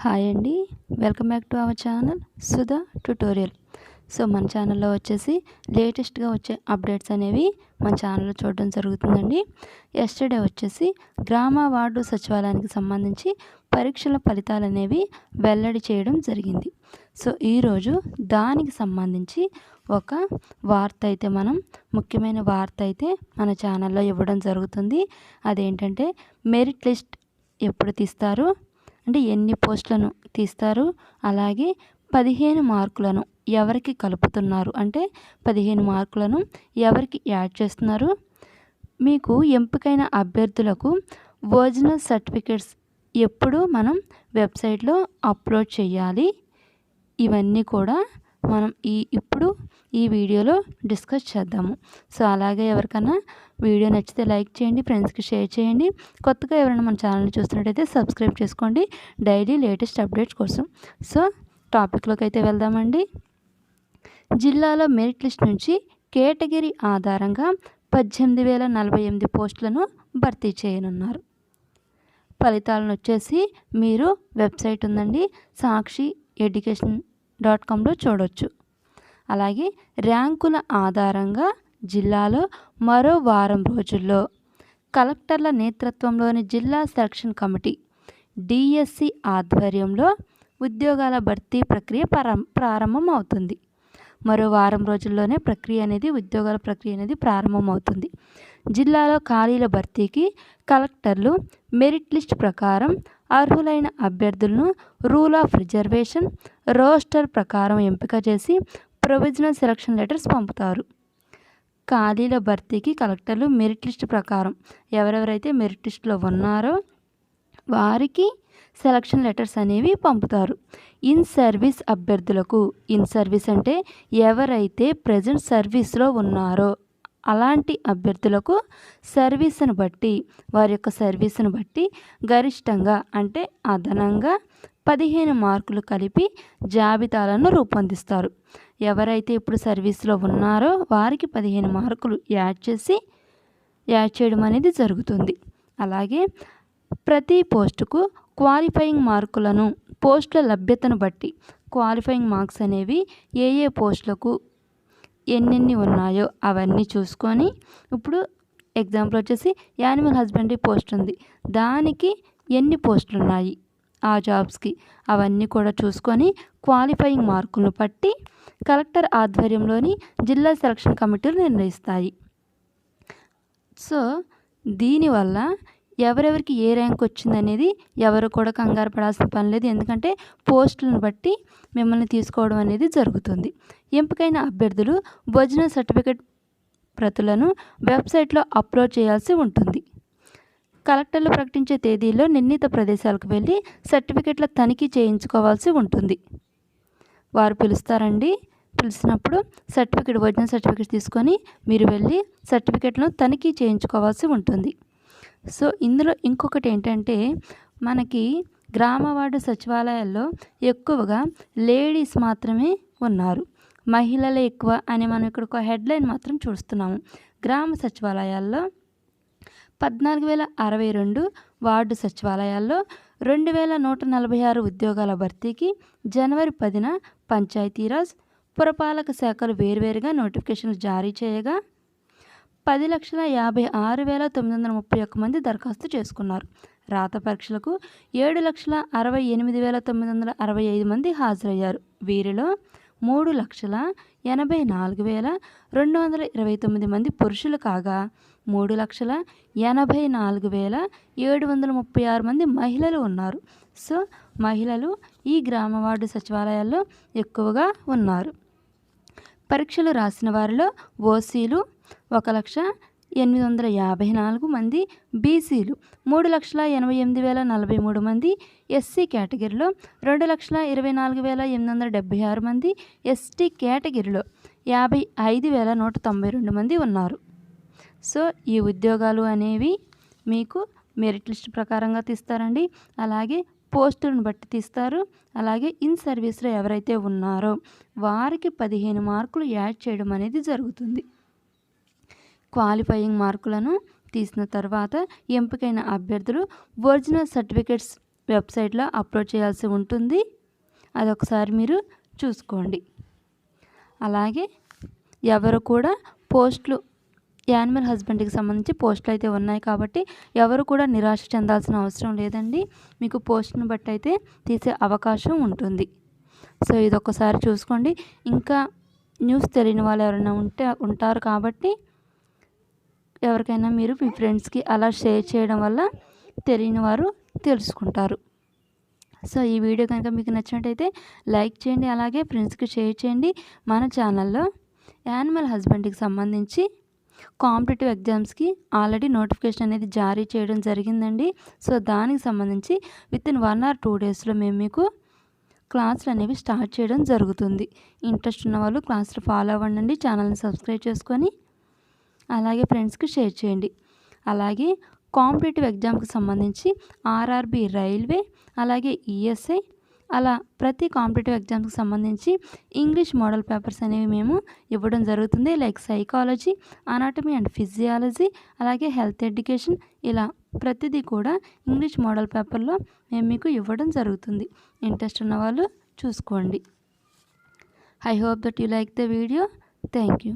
Hi అండి, welcome back to our channel Sudha tutorial. So మన ఛానల్లో వచ్చేసి లేటెస్ట్గా వచ్చే అప్డేట్స్ అనేవి మన ఛానల్లో చూడడం జరుగుతుందండి. ఎస్టర్డే వచ్చేసి గ్రామ వార్డు సచివాలయానికి సంబంధించి పరీక్షల ఫలితాలు అనేవి వెల్లడి చేయడం జరిగింది. సో ఈరోజు దానికి సంబంధించి ఒక వార్త అయితే ముఖ్యమైన వార్త అయితే మన ఛానల్లో ఇవ్వడం జరుగుతుంది. అదేంటంటే మెరిట్ లిస్ట్ ఎప్పుడు తీస్తారు, అంటే ఎన్ని పోస్టులను తీస్తారు, అలాగే 15 మార్కులను ఎవరికి కలుపుతున్నారు, అంటే 15 మార్కులను ఎవరికి యాడ్ చేస్తున్నారు, మీకు ఎంపికైన అభ్యర్థులకు ఒరిజినల్ సర్టిఫికేట్స్ ఎప్పుడు మనం వెబ్సైట్లో అప్లోడ్ చేయాలి, ఇవన్నీ కూడా మనం ఇప్పుడు ఈ వీడియోలో డిస్కస్ చేద్దాము. సో అలాగే ఎవరికైనా వీడియో నచ్చితే లైక్ చేయండి, ఫ్రెండ్స్కి షేర్ చేయండి. కొత్తగా ఎవరైనా మన ఛానల్ని చూస్తున్నట్టయితే సబ్స్క్రైబ్ చేసుకోండి డైలీ లేటెస్ట్ అప్డేట్స్ కోసం. సో టాపిక్లోకి అయితే వెళ్దామండి. జిల్లాలో మెరిట్ లిస్ట్ నుంచి కేటగిరీ ఆధారంగా 18,048 పోస్టులను భర్తీ చేయనున్నారు. ఫలితాలను వచ్చేసి మీరు వెబ్సైట్ ఉందండి, సాక్షి education.comలో చూడవచ్చు. అలాగే ర్యాంకుల ఆధారంగా జిల్లాలో మరో వారం రోజుల్లో కలెక్టర్ల నేతృత్వంలోని జిల్లా సెలక్షన్ కమిటీ డిఎస్సి ఆధ్వర్యంలో ఉద్యోగాల భర్తీ ప్రక్రియ ప్రారంభం అవుతుంది. మరో వారం రోజుల్లోనే ఉద్యోగాల ప్రక్రియ అనేది ప్రారంభమవుతుంది. జిల్లాలో ఖాళీల భర్తీకి కలెక్టర్లు మెరిట్ లిస్ట్ ప్రకారం అర్హులైన అభ్యర్థులను రూల్ ఆఫ్ రిజర్వేషన్ రోస్టర్ ప్రకారం ఎంపిక చేసి ప్రొవిజనల్ సెలక్షన్ లెటర్స్ పంపుతారు. ఖాళీల భర్తీకి కలెక్టర్లు మెరిట్ లిస్ట్ ప్రకారం ఎవరెవరైతే మెరిట్ లిస్ట్లో ఉన్నారో వారికి సెలక్షన్ లెటర్స్ అనేవి పంపుతారు. ఇన్ సర్వీస్ అభ్యర్థులకు, ఇన్ సర్వీస్ అంటే ఎవరైతే ప్రజెంట్ సర్వీస్లో ఉన్నారో అలాంటి అభ్యర్థులకు వారి యొక్క సర్వీస్ను బట్టి గరిష్టంగా అంటే అదనంగా 15 మార్కులు కలిపి జాబితాలను రూపొందిస్తారు. ఎవరైతే ఇప్పుడు సర్వీస్లో ఉన్నారో వారికి 15 మార్కులు యాడ్ చేయడం అనేది జరుగుతుంది. అలాగే ప్రతి పోస్టుకు క్వాలిఫైయింగ్ మార్కులను పోస్టుల లభ్యతను బట్టి క్వాలిఫైయింగ్ మార్క్స్ అనేవి ఏ పోస్టులకు ఎన్నెన్ని ఉన్నాయో అవన్నీ చూసుకొని, ఇప్పుడు ఎగ్జాంపుల్ వచ్చేసి యానిమల్ హస్బెండరీ పోస్ట్ ఉంది, దానికి ఎన్ని పోస్టులు ఉన్నాయి ఆ జాబ్స్కి అవన్నీ కూడా చూసుకొని క్వాలిఫైయింగ్ మార్కులను బట్టి కలెక్టర్ ఆధ్వర్యంలోని జిల్లా సెలక్షన్ కమిటీలు నిర్ణయిస్తాయి. సో దీనివల్ల ఎవరెవరికి ఏ ర్యాంక్ వచ్చిందనేది ఎవరు కూడా కంగారు పడాల్సిన పని లేదు, ఎందుకంటే పోస్టులను బట్టి మిమ్మల్ని తీసుకోవడం అనేది జరుగుతుంది. ఎంపికైన అభ్యర్థులు ఒరిజినల్ సర్టిఫికేట్ ప్రతులను వెబ్సైట్లో అప్లోడ్ చేయాల్సి ఉంటుంది. కలెక్టర్లు ప్రకటించే తేదీల్లో నిర్ణీత ప్రదేశాలకు వెళ్ళి సర్టిఫికేట్ల తనిఖీ చేయించుకోవాల్సి ఉంటుంది. వారు పిలిచినప్పుడు ఒరిజినల్ సర్టిఫికేట్ తీసుకొని మీరు వెళ్ళి సర్టిఫికేట్లను తనిఖీ చేయించుకోవాల్సి ఉంటుంది. సో ఇందులో ఇంకొకటి ఏంటంటే, మనకి గ్రామ వార్డు సచివాలయాల్లో ఎక్కువగా లేడీస్ మాత్రమే ఉన్నారు, మహిళలే ఎక్కువ అని మనం ఇక్కడ ఒక హెడ్లైన్ మాత్రం చూస్తున్నాము. గ్రామ సచివాలయాల్లో 14,062 వార్డు సచివాలయాల్లో 2,146 ఉద్యోగాల భర్తీకి జనవరి 10న పంచాయతీరాజ్ పురపాలక శాఖలు వేర్వేరుగా నోటిఫికేషన్లు జారీ చేయగా 10,56,931 మంది దరఖాస్తు చేసుకున్నారు. రాత పరీక్షలకు 7,68,965 మంది హాజరయ్యారు. వీరిలో 3,84,229 మంది పురుషులు కాగా 3,84,736 మంది మహిళలు ఉన్నారు. సో మహిళలు ఈ గ్రామ వార్డు సచివాలయాల్లో ఎక్కువగా ఉన్నారు. పరీక్షలు రాసిన వారిలో ఓసీలు 1,08,54 మంది, బీసీలు 3,88,043 మంది, ఎస్సీ కేటగిరీలో 2,24,876 మంది, ఎస్టీ కేటగిరీలో 55,192 మంది ఉన్నారు. సో ఈ ఉద్యోగాలు అనేవి మీకు మెరిట్ లిస్ట్ ప్రకారంగా తీస్తారండి. అలాగే పోస్టులను బట్టి తీస్తారు. అలాగే ఇన్ సర్వీస్లో ఎవరైతే ఉన్నారో వారికి 15 మార్కులు యాడ్ చేయడం అనేది జరుగుతుంది. క్వాలిఫైయింగ్ మార్కులను తీసిన తర్వాత ఎంపికైన అభ్యర్థులు ఒరిజినల్ సర్టిఫికేట్స్ వెబ్సైట్లో అప్లోడ్ చేయాల్సి ఉంటుంది. అదొకసారి మీరు చూసుకోండి. అలాగే ఎవరు కూడా పోస్టులు యానిమల్ హస్బెండరీకి సంబంధించి పోస్టులు అయితే ఉన్నాయి కాబట్టి ఎవరు కూడా నిరాశ చెందాల్సిన అవసరం లేదండి. మీకు పోస్ట్ను బట్టి అయితే తీసే అవకాశం ఉంటుంది. సో ఇదొకసారి చూసుకోండి. ఇంకా న్యూస్ తెలియని వాళ్ళు ఎవరైనా ఉంటారు కాబట్టి ఎవరికైనా మీరు మీ ఫ్రెండ్స్కి అలా షేర్ చేయడం వల్ల తెలియని వారు తెలుసుకుంటారు. సో ఈ వీడియో కనుక మీకు నచ్చినట్టయితే లైక్ చేయండి, అలాగే ఫ్రెండ్స్కి షేర్ చేయండి. మన ఛానల్లో యానిమల్ హస్బెండరీకి సంబంధించి కాంపిటేటివ్ ఎగ్జామ్స్కి ఆల్రెడీ నోటిఫికేషన్ అనేది జారీ చేయడం జరిగిందండి. సో దానికి సంబంధించి వితిన్ 1 or 2 డేస్లో మేము మీకు క్లాసులు అనేవి స్టార్ట్ చేయడం జరుగుతుంది. ఇంట్రెస్ట్ ఉన్న వాళ్ళు క్లాసులు ఫాలో అవ్వండి, ఛానల్ని సబ్స్క్రైబ్ చేసుకొని అలాగే ఫ్రెండ్స్కి షేర్ చేయండి. అలాగే కాంపిటేటివ్ ఎగ్జామ్కి సంబంధించి ఆర్ఆర్బి, రైల్వే, అలాగే ఈఎస్ఐ, అలా ప్రతి కాంపిటేటివ్ ఎగ్జామ్స్కి సంబంధించి ఇంగ్లీష్ మోడల్ పేపర్స్ అనేవి మేము ఇవ్వడం జరుగుతుంది. Like psychology, anatomy and physiology, అలాగే హెల్త్ ఎడ్యుకేషన్, ఇలా ప్రతిదీ కూడా ఇంగ్లీష్ మోడల్ పేపర్లో మేము మీకు ఇవ్వడం జరుగుతుంది. ఇంట్రెస్ట్ ఉన్న వాళ్ళు చూసుకోండి. I hope that you like the video. Thank you.